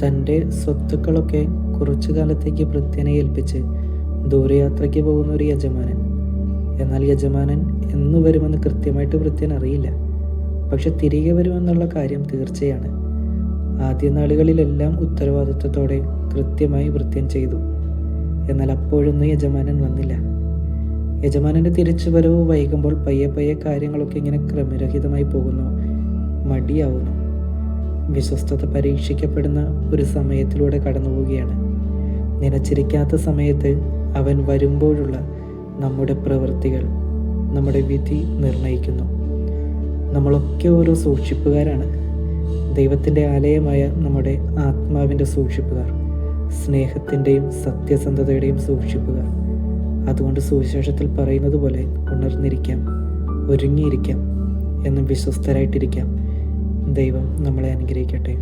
തൻ്റെ സ്വത്തുക്കളൊക്കെ കുറച്ചു കാലത്തേക്ക് ഭൃത്യനെ ഏൽപ്പിച്ച് ദൂരയാത്രയ്ക്ക് പോകുന്ന ഒരു യജമാനൻ. എന്നാൽ യജമാനൻ എന്ന് വരുമെന്ന് കൃത്യമായിട്ട് ഭൃത്യൻ അറിയില്ല. പക്ഷെ തിരികെ വരുമെന്നുള്ള കാര്യം തീർച്ചയാണ്. ആദ്യ നാളുകളിലെല്ലാം ഉത്തരവാദിത്വത്തോടെ കൃത്യമായി ഭൃത്യൻ ചെയ്തു. എന്നാൽ അപ്പോഴൊന്നും യജമാനൻ വന്നില്ല. യജമാനൻ്റെ തിരിച്ചുവരവ് വൈകുമ്പോൾ പയ്യെ പയ്യെ കാര്യങ്ങളൊക്കെ ഇങ്ങനെ ക്രമരഹിതമായി പോകുന്നു, മടിയാവുന്നു. വിശ്വസ്തത പരീക്ഷിക്കപ്പെടുന്ന ഒരു സമയത്തിലൂടെ കടന്നു പോവുകയാണ്. നനച്ചിരിക്കാത്ത സമയത്ത് അവൻ വരുമ്പോഴുള്ള നമ്മുടെ പ്രവൃത്തികൾ നമ്മുടെ വിധി നിർണയിക്കുന്നു. നമ്മളൊക്കെ ഓരോ സൂക്ഷിപ്പുകാരാണ്. ദൈവത്തിൻ്റെ ആലയമായ നമ്മുടെ ആത്മാവിൻ്റെ സൂക്ഷിപ്പുകാർ, സ്നേഹത്തിൻ്റെയും സത്യസന്ധതയുടെയും സൂക്ഷിപ്പുകാർ. അതുകൊണ്ട് സുവിശേഷത്തിൽ പറയുന്നത് പോലെ ഉണർന്നിരിക്കാം, ഒരുങ്ങിയിരിക്കാം, എന്നും വിശ്വസ്തരായിട്ടിരിക്കാം. ദൈവം നമ്മളെ അനുഗ്രഹിക്കട്ടെ.